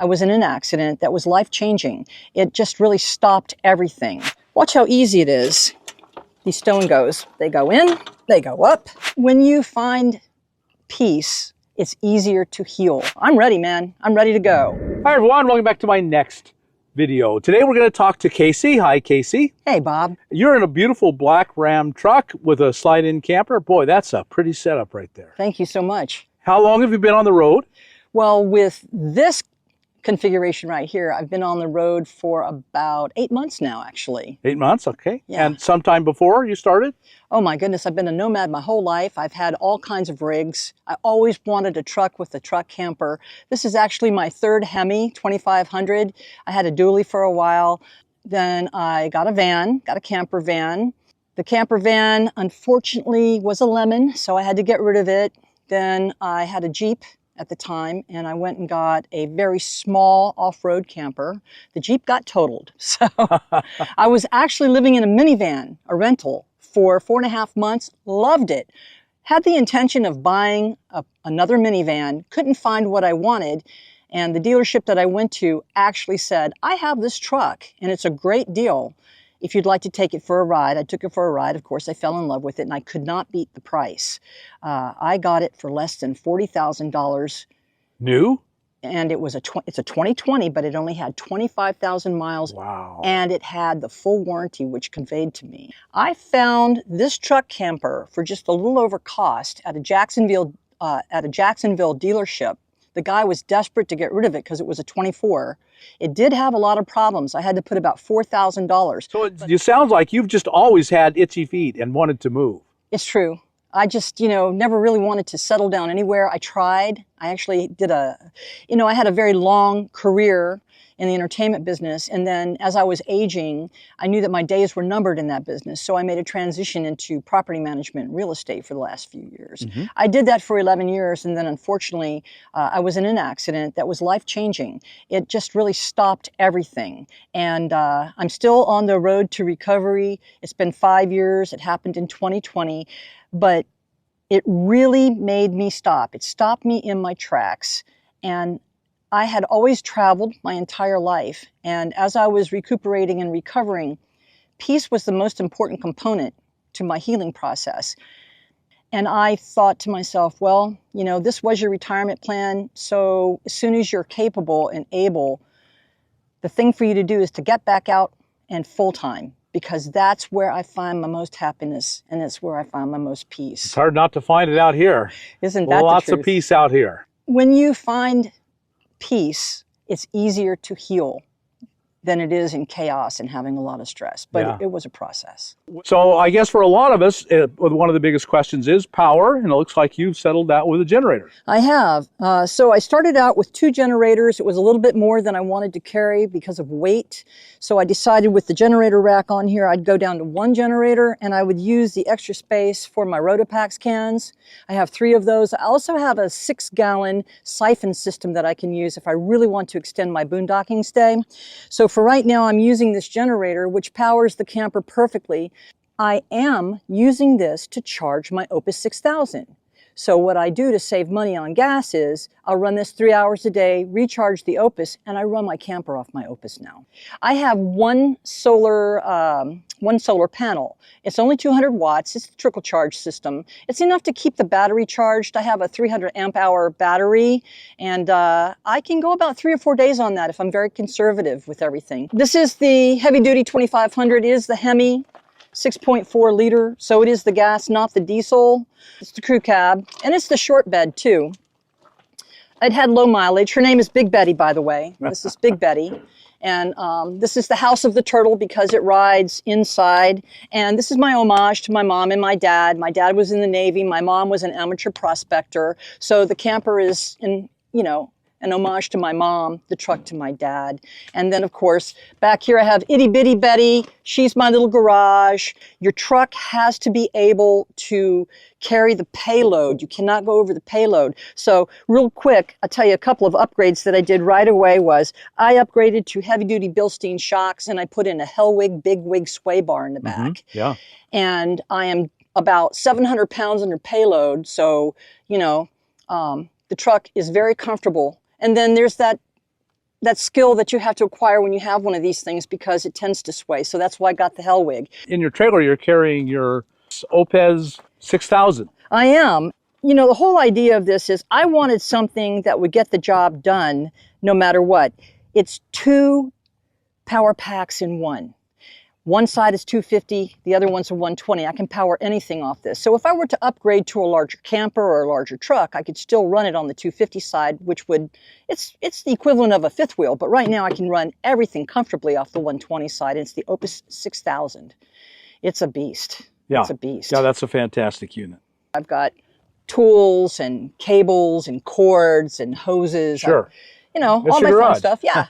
I was in an accident that was life-changing. It just really stopped everything. Watch how easy it is. These Stow and Goes, they go in, they go up. When you find peace, it's easier to heal. I'm ready, man. I'm ready to go. Hi, everyone. Welcome back to my next video. Today, we're going to talk to Casey. Hi, Casey. Hey, Bob. You're in a beautiful black Ram truck with a slide-in camper. Boy, that's a pretty setup right there. Thank you so much. How long have you been on the road? Well, with this configuration right here, I've been on the road for about 8 months now, actually. 8 months, okay. Yeah. And sometime before you started? Oh my goodness, I've been a nomad my whole life. I've had all kinds of rigs. I always wanted a truck with a truck camper. This is actually my third Hemi 2500. I had a dually for a while. Then I got a van, got a camper van. The camper van, unfortunately, was a lemon, so I had to get rid of it. Then I had a Jeep at the time, and I went and got a very small off-road camper. The Jeep got totaled, so I was actually living in a minivan, a rental, for 4.5 months. Loved it. Had the intention of buying another minivan, couldn't find what I wanted, and the dealership that I went to actually said, I have this truck, and it's a great deal. If you'd like to take it for a ride. I took it for a ride. Of course, I fell in love with it, and I could not beat the price. I got it for less than $40,000. New? And it's a 2020, but it only had 25,000 miles. Wow. And it had the full warranty, which conveyed to me. I found this truck camper for just a little over cost at a Jacksonville dealership. The guy was desperate to get rid of it because it was a 24. It did have a lot of problems. I had to put about $4,000. So it sounds like you've just always had itchy feet and wanted to move. It's true. I just, never really wanted to settle down anywhere. I tried. I actually did I had a very long career in the entertainment business. And then as I was aging, I knew that my days were numbered in that business. So I made a transition into property management and real estate for the last few years. Mm-hmm. I did that for 11 years. And then unfortunately, I was in an accident that was life-changing. It just really stopped everything. And I'm still on the road to recovery. It's been 5 years. It happened in 2020. But it really made me stop. It stopped me in my tracks. And I had always traveled my entire life, and as I was recuperating and recovering, peace was the most important component to my healing process. And I thought to myself, well, this was your retirement plan, so as soon as you're capable and able, the thing for you to do is to get back out and full-time, because that's where I find my most happiness, and that's where I find my most peace. It's hard not to find it out here. Isn't that the truth? Lots of peace out here. When you find peace, it's easier to heal than it is in chaos and having a lot of stress. But yeah. It was a process. So I guess for a lot of us, one of the biggest questions is power, and it looks like you've settled out with a generator. I have. So I started out with 2 generators. It was a little bit more than I wanted to carry because of weight. So I decided with the generator rack on here, I'd go down to 1 generator, and I would use the extra space for my Rotopax cans. I have 3 of those. I also have a 6-gallon siphon system that I can use if I really want to extend my boondocking stay. So for right now, I'm using this generator, which powers the camper perfectly. I am using this to charge my Opus 6000. So what I do to save money on gas is I'll run this 3 hours a day, recharge the Opus, and I run my camper off my Opus now. I have one solar panel. It's only 200 watts. It's the trickle charge system. It's enough to keep the battery charged. I have a 300 amp hour battery, and I can go about 3 or 4 days on that if I'm very conservative with everything. This is the heavy duty 2500. It is the Hemi 6.4 liter. So it is the gas, not the diesel. It's the crew cab, and it's the short bed too. It had low mileage. Her name is Big Betty, by the way. This is Big Betty. And this is the house of the turtle because it rides inside. And this is my homage to my mom and my dad. My dad was in the Navy. My mom was an amateur prospector. So the camper is an homage to my mom, the truck to my dad. And then, of course, back here I have Itty Bitty Betty. She's my little garage. Your truck has to be able to carry the payload. You cannot go over the payload. So real quick, I'll tell you a couple of upgrades that I did right away was I upgraded to heavy-duty Bilstein shocks, and I put in a Hellwig Big Wig sway bar in the back. Mm-hmm. Yeah. And I am about 700 pounds under payload, so, the truck is very comfortable. And then there's that that skill that you have to acquire when you have one of these things because it tends to sway. So that's why I got the Hell Wig. In your trailer, you're carrying your Opez 6000. I am. You know, the whole idea of this is I wanted something that would get the job done no matter what. It's 2 power packs in one. One side is 250, the other one's a 120. I can power anything off this. So if I were to upgrade to a larger camper or a larger truck, I could still run it on the 250 side, which would, it's the equivalent of a fifth wheel, but right now I can run everything comfortably off the 120 side. It's the Opus 6000. It's a beast. Yeah. It's a beast. Yeah, that's a fantastic unit. I've got tools and cables and cords and hoses. Sure. You know, That's all your my fun garage. stuff. Yeah.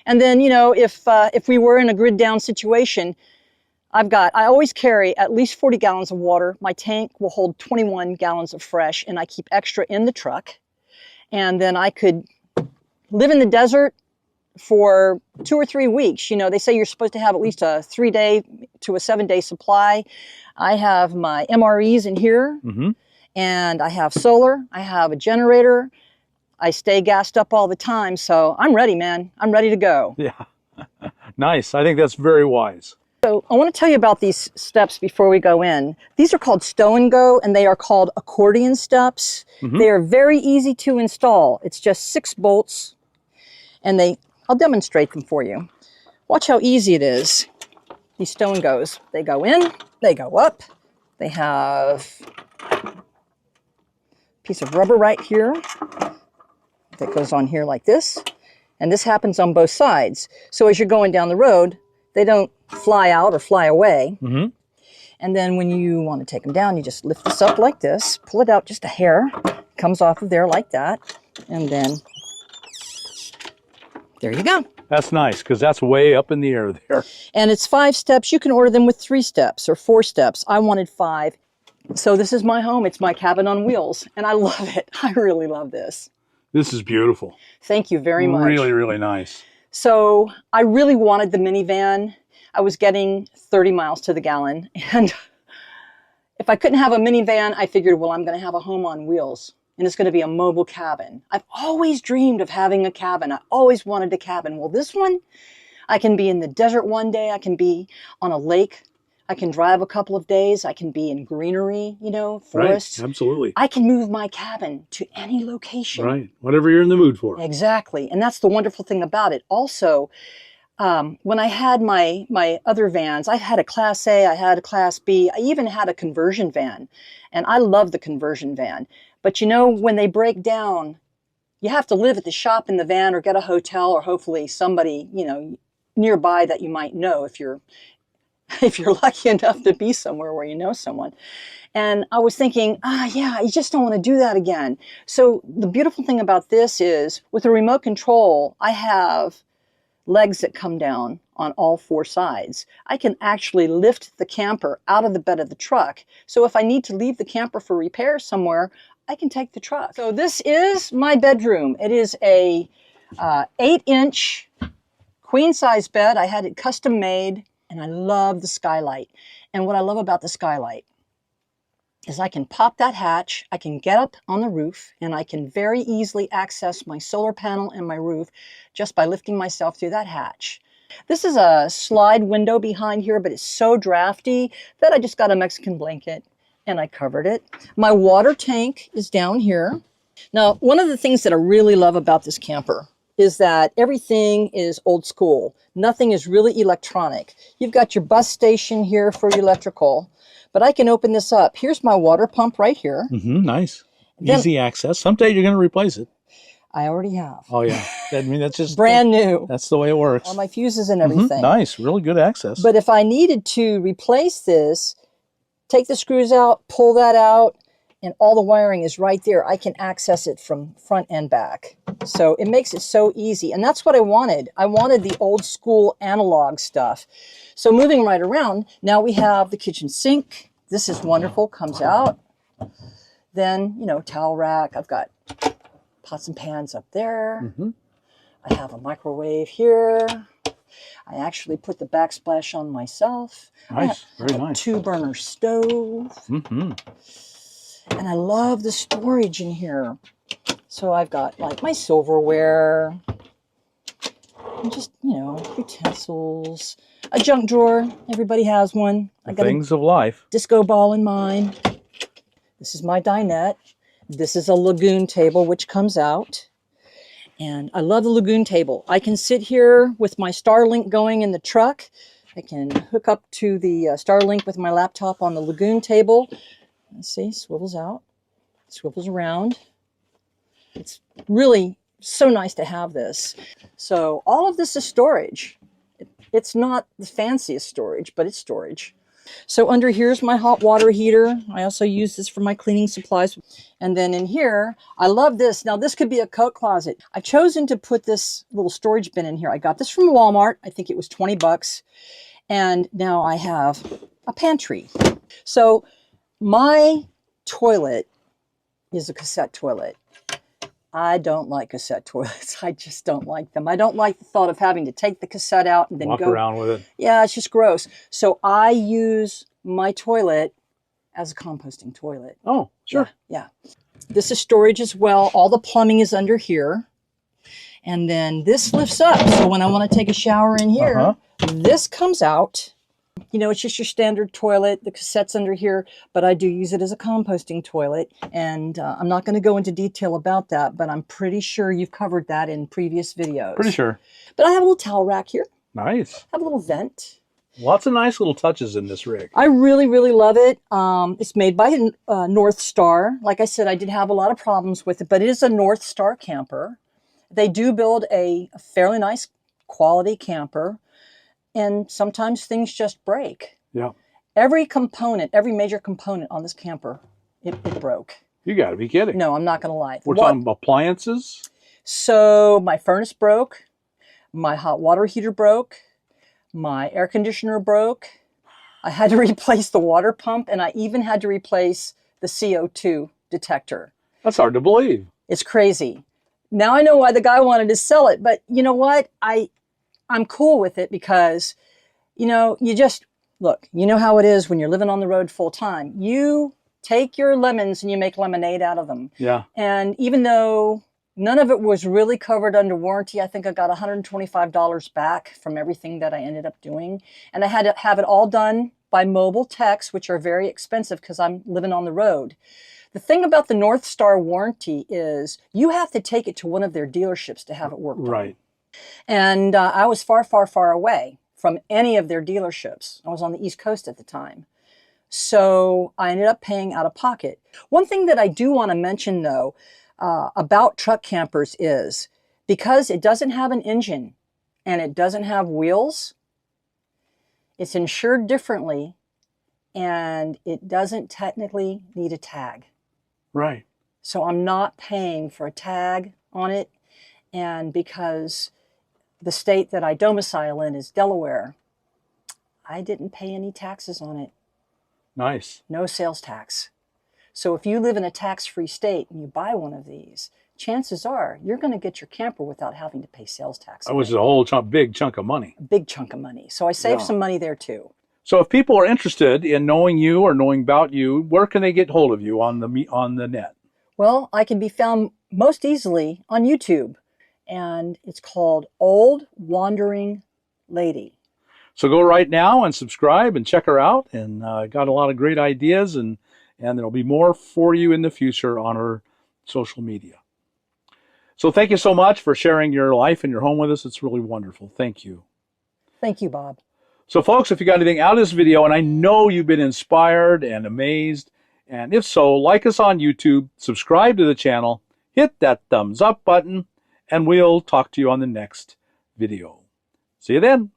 And then, you know, if we were in a grid down situation, I always carry at least 40 gallons of water. My tank will hold 21 gallons of fresh, and I keep extra in the truck. And then I could live in the desert for 2 or 3 weeks. You know, they say you're supposed to have at least a 3-day to a 7-day supply. I have my MREs in here, and I have solar. I have a generator. I stay gassed up all the time, so I'm ready, man. I'm ready to go. Yeah. Nice. I think that's very wise. So I want to tell you about these steps before we go in. These are called Stow and Go, and they are called accordion steps. They are very easy to install. It's just 6 bolts, and I'll demonstrate them for you. Watch how easy it is. These Stow and Goes, they go in, they go up. They have a piece of rubber right here that goes on here like this, and this happens on both sides. So as you're going down the road, they don't fly out or fly away. And then when you want to take them down, you just lift this up like this, pull it out just a hair, comes off of there like that, and then there you go. That's nice, because that's way up in the air there. And it's 5 steps. You can order them with 3 steps or 4 steps. I wanted 5. So this is my home. It's my cabin on wheels, and I love it. I really love this. This is beautiful. Thank you very much. Really, really nice. So I really wanted the minivan. I was getting 30 miles to the gallon. And if I couldn't have a minivan, I figured, well, I'm going to have a home on wheels. And it's going to be a mobile cabin. I've always dreamed of having a cabin. I always wanted a cabin. Well, this one, I can be in the desert one day. I can be on a lake. I can drive a couple of days. I can be in greenery, you know, forests. Right, absolutely. I can move my cabin to any location. Right, whatever you're in the mood for. Exactly. And that's the wonderful thing about it. Also, when I had my other vans, I had a Class A, I had a Class B, I even had a conversion van. And I love the conversion van. But you know, when they break down, you have to live at the shop in the van or get a hotel or hopefully somebody, you know, nearby that you might know if you're lucky enough to be somewhere where you know someone. And I was thinking, yeah, I just don't want to do that again. So the beautiful thing about this is with a remote control, I have legs that come down on all 4 sides. I can actually lift the camper out of the bed of the truck. So if I need to leave the camper for repair somewhere, I can take the truck. So this is my bedroom. It is a 8-inch queen size bed. I had it custom made. And I love the skylight. And what I love about the skylight is I can pop that hatch, I can get up on the roof, and I can very easily access my solar panel and my roof just by lifting myself through that hatch. This is a slide window behind here, but it's so drafty that I just got a Mexican blanket and I covered it. My water tank is down here. Now, one of the things that I really love about this camper is that everything is old school. Nothing is really electronic. You've got your bus station here for electrical, but I can open this up. Here's my water pump right here. Nice. Easy access. Someday you're going to replace it. I already have. Oh, yeah. I mean, that's just brand new. That's the way it works. All my fuses and everything. Nice. Really good access. But if I needed to replace this, take the screws out, pull that out, and all the wiring is right there. I can access it from front and back. So it makes it so easy. And that's what I wanted. I wanted the old school analog stuff. So moving right around, now we have the kitchen sink. This is wonderful, comes out. Then, you know, towel rack. I've got pots and pans up there. I have a microwave here. I actually put the backsplash on myself. Nice, very nice. 2-burner stove. And I love the storage in here. So I've got like my silverware. And just, utensils. A junk drawer. Everybody has one. I got Things of life. a disco ball in mine. This is my dinette. This is a lagoon table, which comes out. And I love the lagoon table. I can sit here with my Starlink going in the truck. I can hook up to the Starlink with my laptop on the lagoon table. Let's see, swivels out, swivels around. It's really so nice to have this. So all of this is storage. It's not the fanciest storage, but it's storage. So under here's my hot water heater. I also use this for my cleaning supplies. And then in here, I love this. Now this could be a coat closet. I've chosen to put this little storage bin in here. I got this from Walmart. I think it was 20 bucks. And now I have a pantry. So my toilet is a cassette toilet. I don't like cassette toilets. I just don't like them. I don't like the thought of having to take the cassette out and then Walk around with it. Yeah, it's just gross. So I use my toilet as a composting toilet. Oh, sure. Yeah. This is storage as well. All the plumbing is under here. And then this lifts up. So when I want to take a shower in here, this comes out. It's just your standard toilet. The cassette's under here, but I do use it as a composting toilet. And I'm not going to go into detail about that, but I'm pretty sure you've covered that in previous videos. Pretty sure. But I have a little towel rack here. Nice. I have a little vent. Lots of nice little touches in this rig. I really, really love it. It's made by North Star. Like I said, I did have a lot of problems with it, but it is a North Star camper. They do build a fairly nice quality camper. And sometimes things just break. Yeah. Every component, every major component on this camper, it broke. You got to be kidding. No, I'm not going to lie. We're talking appliances? So my furnace broke. My hot water heater broke. My air conditioner broke. I had to replace the water pump, and I even had to replace the CO2 detector. That's hard to believe. It's crazy. Now I know why the guy wanted to sell it, but you know what? I'm cool with it because, you just, look, you know how it is when you're living on the road full time. You take your lemons and you make lemonade out of them. Yeah. And even though none of it was really covered under warranty, I think I got $125 back from everything that I ended up doing. And I had to have it all done by mobile techs, which are very expensive because I'm living on the road. The thing about the North Star warranty is you have to take it to one of their dealerships to have it worked on. Right. And I was far, far, far away from any of their dealerships. I was on the East Coast at the time. So I ended up paying out of pocket. One thing that I do want to mention, though, about truck campers is because it doesn't have an engine and it doesn't have wheels, it's insured differently and it doesn't technically need a tag. Right. So I'm not paying for a tag on it. And because the state that I domicile in is Delaware, I didn't pay any taxes on it. Nice. No sales tax. So if you live in a tax-free state and you buy one of these, chances are you're going to get your camper without having to pay sales tax. That was a whole big chunk of money. A big chunk of money. So I saved some money there too. So if people are interested in knowing you or knowing about you, where can they get hold of you on the net? Well, I can be found most easily on YouTube. And it's called Old Wandering Lady. So go right now and subscribe and check her out. And got a lot of great ideas, and there'll be more for you in the future on her social media. So thank you so much for sharing your life and your home with us. It's really wonderful. Thank you. Thank you, Bob. So folks, if you got anything out of this video, and I know you've been inspired and amazed, and if so, like us on YouTube, subscribe to the channel, hit that thumbs up button, and we'll talk to you on the next video. See you then.